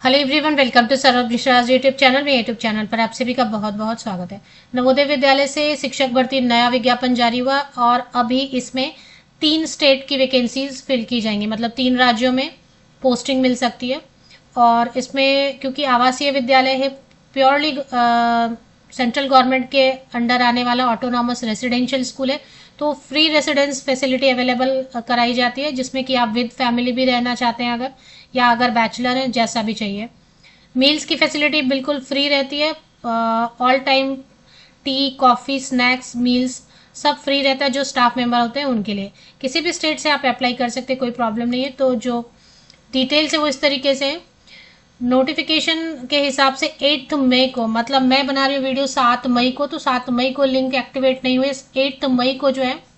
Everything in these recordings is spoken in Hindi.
Hello everyone, welcome to Saurabh Mishra YouTube channel. में यूट्यूब चैनल पर आप सभी का बहुत बहुत स्वागत है। नवोदय विद्यालय से शिक्षक भर्ती नया विज्ञापन जारी हुआ और अभी इसमें 3 स्टेट की वैकेंसीज फिल की जाएंगी, मतलब 3 राज्यों में पोस्टिंग मिल सकती है। और इसमें क्योंकि आवासीय विद्यालय है, प्योरली सेंट्रल गवर्नमेंट के अंडर आने वाला ऑटोनॉमस रेसिडेंशियल स्कूल है, तो फ्री रेसिडेंस फैसिलिटी अवेलेबल कराई जाती है, जिसमें कि आप विद फैमिली भी रहना चाहते हैं अगर, या अगर बैचलर हैं, जैसा भी चाहिए। मील्स की फैसिलिटी बिल्कुल फ्री रहती है। All time T, coffee, snacks, meals सब फ्री रहता है। जो स्टाफ मेंबर होते हैं उनके लिए किसी भी स्टेट से आप अप्लाई कर सकते हैं, कोई प्रॉब्लम नहीं है। तो जो डिटेल्स है वो इस तरीके से है। नोटिफिकेशन के हिसाब से 8 मई को, मतलब मैं बना रही हूँ वीडियो 7 मई को, तो 7 मई को लिंक एक्टिवेट नहीं हुए। 8 मई को जो है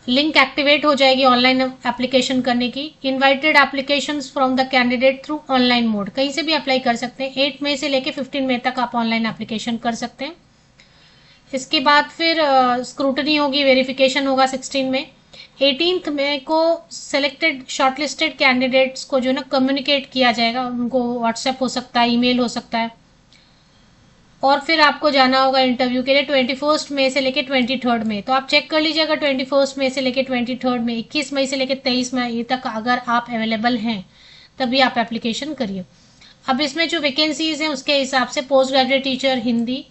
लिंक एक्टिवेट हो जाएगी ऑनलाइन एप्लीकेशन करने की। Invited applications from the candidate through online mode, कहीं से भी अप्लाई कर सकते हैं। 8 मई से लेकर 15 मई तक आप ऑनलाइन एप्लीकेशन कर सकते हैं। इसके बाद फिर स्क्रूटनी होगी, वेरिफिकेशन होगा 16 में। 18 मई को सेलेक्टेड शॉर्टलिस्टेड कैंडिडेट्स को जो ना कम्युनिकेट किया जाएगा, उनको व्हाट्सएप हो सकता है, ईमेल हो सकता है, और फिर आपको जाना होगा इंटरव्यू के लिए 21 मई से लेकर 23 मई। तो आप चेक कर लीजिए, अगर 21 मई से लेकर 23 मई, 21 मई से लेकर 23 मई तक अगर आप अवेलेबल हैं, तभी आप एप्लीकेशन करिए। अब इसमें जो वैकेंसीज हैं उसके हिसाब से post graduate teacher Hindi,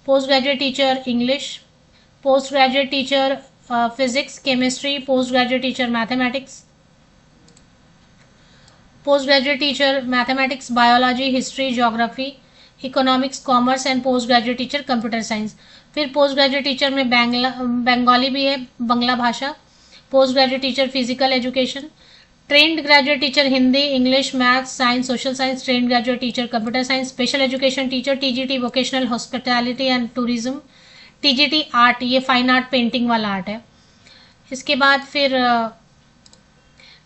post graduate teacher English, post graduate teacher physics chemistry, post graduate teacher mathematics, post graduate teacher mathematics biology history geography economics commerce and post graduate teacher computer science. फिर पोस्ट ग्रेजुएट टीचर में बंगाली भी है, बंगला भाषा। Post graduate teacher physical education, trained graduate teacher Hindi English maths science social science, trained graduate teacher computer science, special education teacher, TGT vocational hospitality and tourism, TGT art, ये फाइन आर्ट पेंटिंग वाला आर्ट है। इसके बाद फिर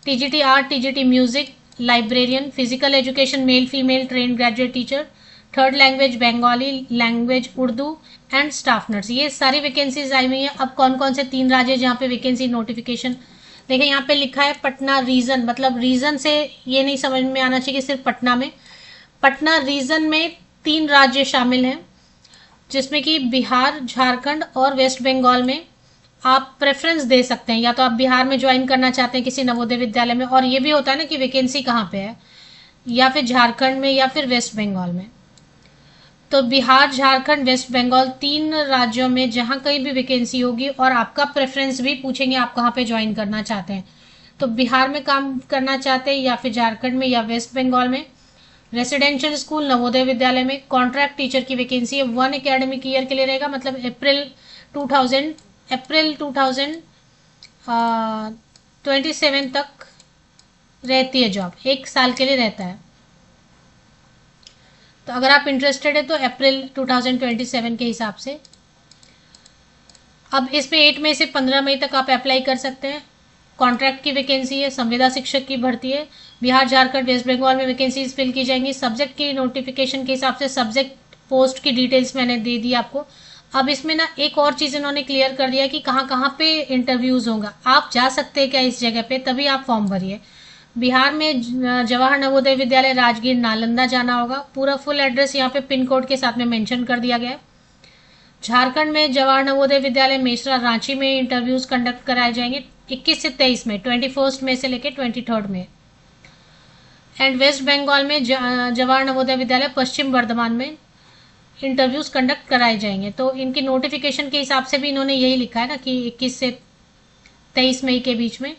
TGT art, TGT music, librarian, physical education male female trained graduate teacher, third language Bengali, language Urdu and staff nurse. ये सारी वैकेंसीज आई हुई हैं। अब कौन कौन से 3 राज्य जहाँ पे वैकेंसी नोटिफिकेशन, देखिए यहाँ पे लिखा है पटना रीजन, मतलब रीजन से ये नहीं समझ में आना चाहिए कि सिर्फ पटना में। पटना रीजन में 3 राज्य शामिल हैं, जिसमें कि बिहार, झारखंड और वेस्ट बंगाल में आप प्रेफरेंस दे सकते हैं। या तो आप बिहार में ज्वाइन करना चाहते हैं किसी नवोदय विद्यालय में, और ये भी होता है ना कि वैकेंसी कहाँ पे है, या फिर झारखंड में या फिर वेस्ट बंगाल में। तो बिहार, झारखंड, वेस्ट बंगाल 3 राज्यों में जहां कहीं भी वैकेंसी होगी, और आपका प्रेफरेंस भी पूछेंगे आप कहाँ पे ज्वाइन करना चाहते हैं। तो बिहार में काम करना चाहते हैं, या फिर झारखंड में, या वेस्ट बंगाल में। रेसिडेंशियल स्कूल नवोदय विद्यालय में कॉन्ट्रैक्ट टीचर की वैकेंसी है, 1 एकेडमिक ईयर के लिए रहेगा, मतलब अप्रैल 2027 तक रहती है जॉब, 1 साल के लिए रहता है। तो अगर आप इंटरेस्टेड है तो अप्रैल 2027 के हिसाब से। अब इसमें 8 मई से 15 मई तक आप अप्लाई कर सकते हैं। कॉन्ट्रैक्ट की वैकेंसी है, संविदा शिक्षक की भर्ती है। बिहार, झारखंड, वेस्ट बंगाल में वैकेंसीज फिल की जाएंगी। सब्जेक्ट की नोटिफिकेशन के हिसाब से सब्जेक्ट पोस्ट की डिटेल्स मैंने दे दी आपको। अब इसमें ना एक और चीज़ इन्होंने क्लियर कर दिया कि कहाँ कहाँ पे इंटरव्यूज़ होगा। आप जा सकते हैं क्या इस जगह पे, तभी आप फॉर्म भरिए। बिहार में जवाहर नवोदय विद्यालय राजगीर नालंदा जाना होगा। पूरा फुल एड्रेस यहाँ पे पिन कोड के साथ में मेंशन कर दिया गया है। झारखंड में जवाहर नवोदय विद्यालय मेसरा रांची में इंटरव्यूज कंडक्ट कराए जाएंगे 21 से 23 में, 21 में से लेकर 23 में। एंड वेस्ट बंगाल में जवाहर नवोदय विद्यालय पश्चिम बर्धमान में इंटरव्यूज कंडक्ट कराए जाएंगे। तो इनकी नोटिफिकेशन के हिसाब से भी इन्होंने यही लिखा है ना कि 21 से 23 मई के बीच में।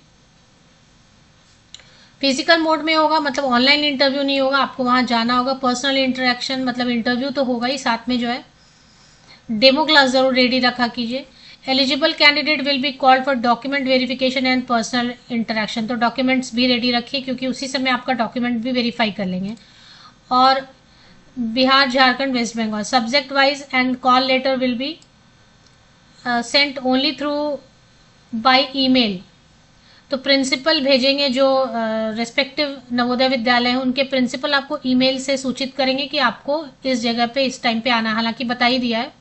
फिजिकल मोड में होगा, मतलब ऑनलाइन इंटरव्यू नहीं होगा, आपको वहां जाना होगा। पर्सनल इंटरेक्शन, मतलब इंटरव्यू तो होगा ही, साथ में जो है डेमो क्लास जरूर रेडी रखा कीजिए। Eligible candidate will be called for document verification and personal interaction, तो डॉक्यूमेंट्स भी रेडी रखिए, क्योंकि उसी समय आपका डॉक्यूमेंट भी वेरीफाई कर लेंगे। और Bihar, Jharkhand, West Bengal subject wise and call letter will be sent only through by email. तो प्रिंसिपल भेजेंगे, जो रेस्पेक्टिव नवोदय विद्यालय हैं उनके प्रिंसिपल आपको ईमेल से सूचित करेंगे कि आपको इस जगह पे इस टाइम पे आना, हालांकि बता ही दिया है।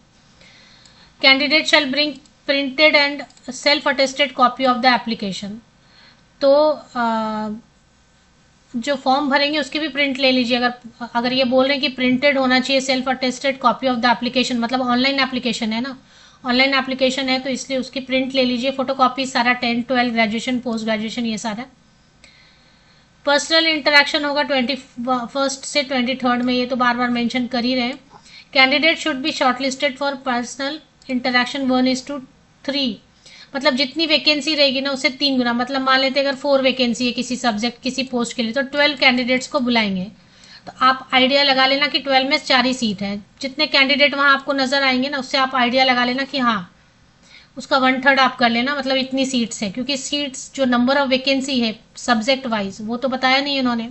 Candidate shell bring printed and self attested copy of the application. तो जो फॉर्म भरेंगे उसकी भी प्रिंट ले लीजिए। अगर अगर ये बोल रहे हैं कि प्रिंटेड होना चाहिए self attested copy of the application, मतलब ऑनलाइन एप्लीकेशन है ना, ऑनलाइन एप्लीकेशन है तो इसलिए उसकी प्रिंट ले लीजिए। फोटो कॉपी सारा 10 12 ग्रेजुएशन पोस्ट ग्रेजुएशन ये सारा। पर्सनल इंटरेक्शन होगा 21 से 23 में, ये तो बार बार मेंशन कर ही रहे हैं। Candidate should be shortlisted for personal interaction 1:3, मतलब जितनी वैकेंसी रहेगी ना उससे 3 गुना। मतलब मान लेते अगर 4 वैकेंसी है किसी सब्जेक्ट किसी पोस्ट के लिए तो 12 कैंडिडेट्स को बुलाएंगे। तो आप आइडिया लगा लेना कि 12 में 4 ही सीट है। जितने कैंडिडेट वहां आपको नजर आएंगे ना उससे आप आइडिया लगा लेना कि हाँ उसका 1/3 आप कर लेना, मतलब इतनी सीट्स है। क्योंकि सीट्स जो नंबर ऑफ वैकेंसी है सब्जेक्ट वाइज वो तो बताया नहीं उन्होंने।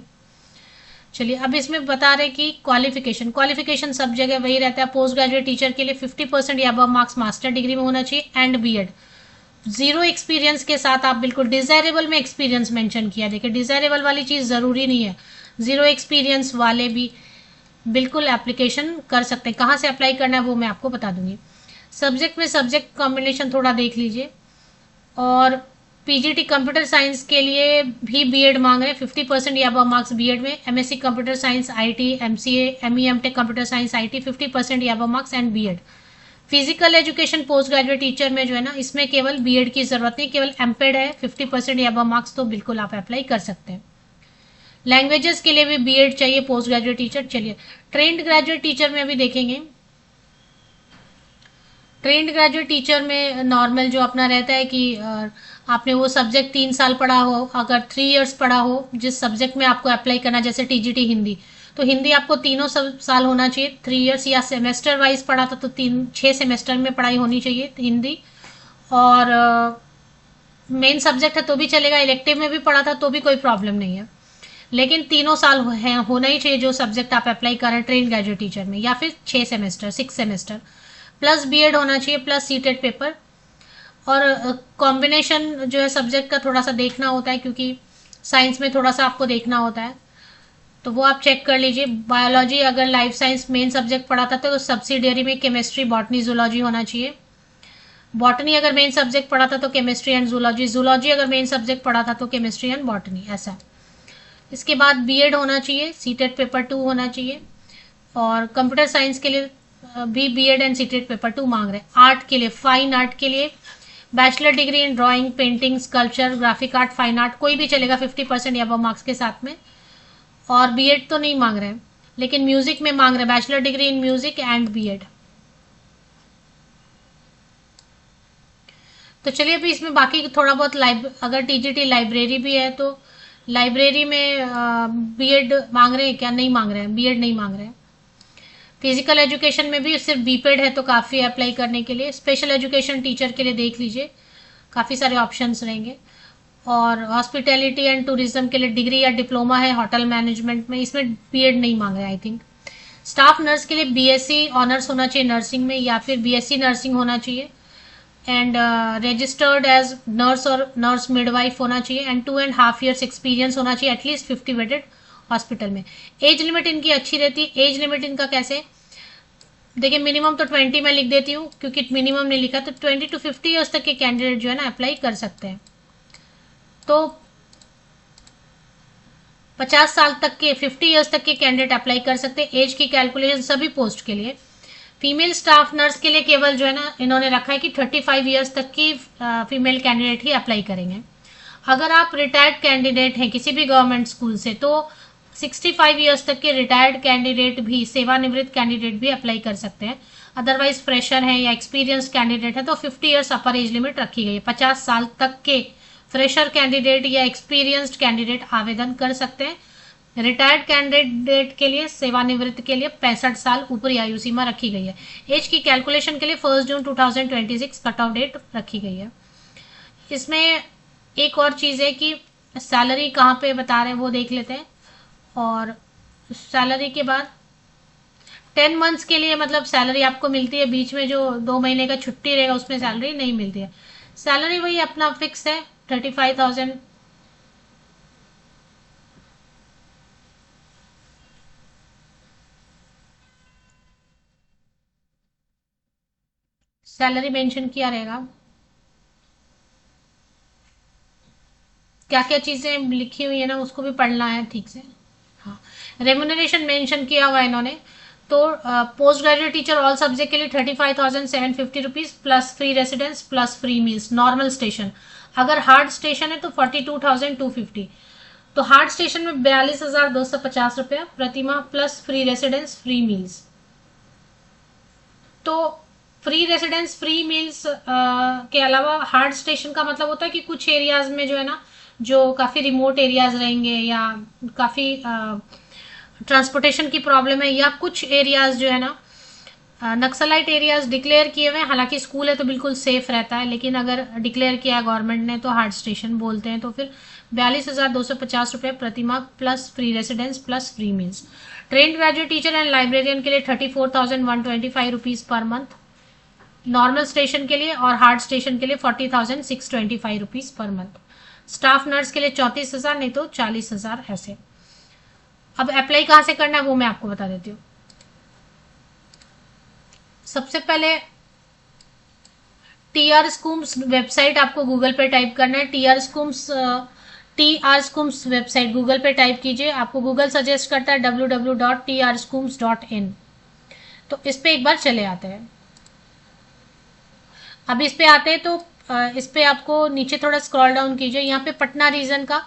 चलिए अब इसमें बता रहे कि क्वालिफिकेशन, क्वालिफिकेशन सब जगह वही रहता है। पोस्ट ग्रेजुएट टीचर के लिए 50% या अबव मार्क्स मास्टर डिग्री में होना चाहिए एंड बीएड। 0 एक्सपीरियंस के साथ आप बिल्कुल डिजायरेबल में एक्सपीरियंस मेंशन किया। देखिए डिजायरेबल वाली चीज जरूरी नहीं है, 0 एक्सपीरियंस वाले भी बिल्कुल एप्लीकेशन कर सकते हैं। कहाँ से अप्लाई करना है वो मैं आपको बता दूंगी। सब्जेक्ट में सब्जेक्ट कॉम्बिनेशन थोड़ा देख लीजिए। और पीजीटी कंप्यूटर साइंस के लिए भी बीएड मांग रहे हैं, 50% या अबव मार्क्स बीएड में। MSc computer science IT, MCA, ME MTech computer science IT 50% या above marks and BEd. Physical education post graduate teacher में जो है ना इसमें केवल बीएड की जरूरत नहीं, केवल एमपेड है, 50% या अबव मार्क्स तो बिल्कुल आप अप्लाई कर सकते हैं। लैंग्वेजेस के लिए भी बीएड चाहिए पोस्ट ग्रेजुएट टीचर। चलिए ट्रेंड ग्रेजुएट टीचर में अभी देखेंगे। ट्रेंड ग्रेजुएट टीचर में नॉर्मल जो अपना रहता है कि आपने वो सब्जेक्ट 3 साल पढ़ा हो, अगर 3 इयर्स पढ़ा हो जिस सब्जेक्ट में आपको अप्लाई करना, जैसे टीजीटी हिंदी, तो हिंदी आपको तीनों साल होना चाहिए 3 इयर्स, या सेमेस्टर वाइज पढ़ा था तो 6 सेमेस्टर में पढ़ाई होनी चाहिए हिंदी। और मेन सब्जेक्ट है तो भी चलेगा, इलेक्टिव में भी पढ़ा था तो भी कोई प्रॉब्लम नहीं है, लेकिन तीनों साल होना ही चाहिए जो सब्जेक्ट आप अप्लाई कर रहे हैं ट्रेन ग्रेजुएट टीचर में, या फिर 6 सेमेस्टर प्लस बीएड होना चाहिए प्लस सीटेड पेपर। और कॉम्बिनेशन जो है सब्जेक्ट का थोड़ा सा देखना होता है क्योंकि साइंस में थोड़ा सा आपको देखना होता है, तो वो आप चेक कर लीजिए। बायोलॉजी अगर लाइफ साइंस मेन सब्जेक्ट पढ़ा था तो सब्सिडियरी में केमिस्ट्री बॉटनी जूलॉजी होना चाहिए। बॉटनी अगर मेन सब्जेक्ट पढ़ा था तो केमिस्ट्री एंड जूलॉजी, जूलॉजी अगर मेन सब्जेक्ट पढ़ा था तो केमिस्ट्री एंड बॉटनी, ऐसा। इसके बाद बीएड होना चाहिए, सीटेड पेपर 2 होना चाहिए। और कंप्यूटर साइंस के लिए भी बीएड एंड सीटेड पेपर 2 मांग रहे हैं। आर्ट के लिए, फाइन आर्ट के लिए बैचलर डिग्री इन drawing, painting, sculpture, graphic art, fine art कोई भी चलेगा 50% या अबव मार्क्स के साथ में। और बीएड तो नहीं मांग रहे हैं, लेकिन म्यूजिक में मांग रहे हैं bachelor degree in music and BEd. तो चलिए अभी इसमें बाकी थोड़ा बहुत अगर टीजीटी लाइब्रेरी भी है तो लाइब्रेरी में बीएड मांग रहे हैं क्या? नहीं मांग रहे हैं, बीएड नहीं मांग रहे हैं। फिजिकल एजुकेशन में भी सिर्फ बीपेड है तो काफ़ी अप्लाई करने के लिए। स्पेशल एजुकेशन टीचर के लिए देख लीजिए, काफ़ी सारे ऑप्शंस रहेंगे। और हॉस्पिटैलिटी एंड टूरिज्म के लिए डिग्री या डिप्लोमा है होटल मैनेजमेंट में, इसमें बीएड नहीं मांग रहे आई थिंक। स्टाफ नर्स के लिए बीएससी ऑनर्स होना चाहिए नर्सिंग में, या फिर बीएससी नर्सिंग होना चाहिए एंड रजिस्टर्ड एज नर्स और नर्स मिडवाइफ होना चाहिए एंड 2.5 years एक्सपीरियंस होना चाहिए एटलीस्ट 50 बेडेड हॉस्पिटल में। एज लिमिट इनकी अच्छी रहती है। एज लिमिट इनका कैसे देखिए, मिनिमम तो 20 में लिख देती हूँ क्योंकि मिनिमम नहीं लिखा, तो 20 to 50 ईयर्स तक के कैंडिडेट जो है ना अप्लाई कर सकते हैं। तो 50 साल तक के 50 ईयर्स तक के कैंडिडेट अप्लाई कर सकते हैं। एज की कैलकुलेशन सभी पोस्ट के लिए। फीमेल स्टाफ नर्स के लिए केवल जो है ना इन्होंने रखा है कि 35 ईयर्स तक की फीमेल कैंडिडेट ही अप्लाई करेंगे। अगर आप रिटायर्ड कैंडिडेट हैं किसी भी गवर्नमेंट स्कूल से तो 65 ईयर्स तक के रिटायर्ड कैंडिडेट भी, सेवानिवृत्त कैंडिडेट भी अप्लाई कर सकते हैं। अदरवाइज फ्रेशर है या एक्सपीरियंस कैंडिडेट है तो 50 ईयर्स अपर एज लिमिट रखी गई है। 50 साल तक के फ्रेशर कैंडिडेट या एक्सपीरियंस्ड कैंडिडेट आवेदन कर सकते हैं। रिटायर्ड कैंडिडेट के लिए, सेवानिवृत्त के लिए 65 साल ऊपरी आयु सीमा रखी गई है। एज की कैलकुलेशन के लिए 1 जून 2026 कट ऑफ डेट रखी गई है। इसमें एक और चीज़ है कि सैलरी कहाँ पे बता रहे हैं वो देख लेते हैं। और सैलरी के बाद 10 मंथ्स के लिए मतलब सैलरी आपको मिलती है, बीच में जो 2 महीने का छुट्टी रहेगा उसमें सैलरी नहीं मिलती है। सैलरी वही अपना फिक्स है 35,000। सैलरी मेंशन किया रहेगा। क्या क्या चीज़ें लिखी हुई है ना, उसको भी पढ़ना है ठीक से। हाँ, रेम्यूनरेशन मेंशन किया हुआ है इन्होंने। तो post graduate teacher all subject के लिए 35,750 rupees plus free residence plus free meals normal station. अगर हार्ड स्टेशन है तो 42,250। तो हार्ड स्टेशन में 42,250 रुपया प्रतिमाह plus free residence free meals. तो फ्री रेसिडेंस फ्री मील्स के अलावा हार्ड स्टेशन का मतलब होता है कि कुछ एरियाज में जो है ना, जो काफ़ी रिमोट एरियाज रहेंगे या काफ़ी ट्रांसपोर्टेशन की प्रॉब्लम है, या कुछ एरियाज जो है ना नक्सलाइट एरियाज डिक्लेयर किए हुए हैं। हालांकि स्कूल है तो बिल्कुल सेफ रहता है, लेकिन अगर डिक्लेयर किया है गवर्नमेंट ने तो हार्ड स्टेशन बोलते हैं। तो फिर 42,250 रुपये प्रतिमाह plus free residence plus free meals. Train graduate teacher and librarian के लिए 34,125 rupees per month normal station के लिए, और हार्ड स्टेशन के लिए 40,625 rupees per month. Staff nurse के लिए 34,000, नहीं तो 40,000 ऐसे। अब अप्लाई कहाँ से करना है वो मैं आपको बता देती हूँ। सबसे पहले टीआर स्कूम्स वेबसाइट आपको गूगल पे टाइप करना है। टीआर स्कूम्स वेबसाइट गूगल पे टाइप कीजिए, आपको गूगल सजेस्ट करता है www.trschooms.in। तो इस पे एक बार चले आते हैं। अब इस पे आते हैं तो इस पे आपको नीचे थोड़ा स्क्रॉल डाउन कीजिए, यहाँ पे पटना रीजन का,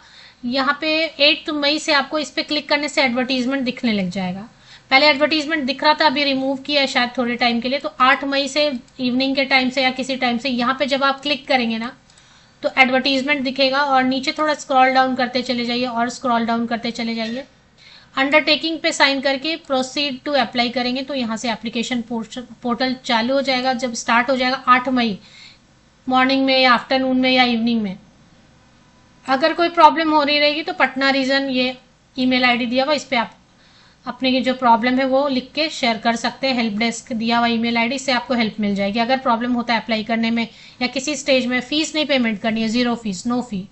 यहाँ पे 8 मई से आपको इस पे क्लिक करने से एडवर्टीजमेंट दिखने लग जाएगा। पहले एडवर्टीजमेंट दिख रहा था, अभी रिमूव किया है शायद थोड़े टाइम के लिए। तो 8 मई से इवनिंग के टाइम से या किसी टाइम से यहाँ पे जब आप क्लिक करेंगे ना तो एडवर्टीजमेंट दिखेगा, और नीचे थोड़ा स्क्रॉल डाउन करते चले जाइए और स्क्रॉल डाउन करते चले जाइए। अंडरटेकिंग पे साइन करके प्रोसीड टू अप्लाई करेंगे तो यहाँ से एप्लीकेशन पोर्टल चालू हो जाएगा। जब स्टार्ट हो जाएगा 8 मई मॉर्निंग में या आफ्टरनून में या इवनिंग में। अगर कोई प्रॉब्लम हो रही रहेगी तो पटना रीजन ये ईमेल आईडी दिया हुआ, इस पे आप अपनी जो प्रॉब्लम है वो लिख के शेयर कर सकते हैं। हेल्प डेस्क दिया हुआ ईमेल आईडी से आपको हेल्प मिल जाएगी। अगर प्रॉब्लम होता है अप्लाई करने में या किसी स्टेज में, फीस नहीं पेमेंट करनी है, 0 फीस, नो फी।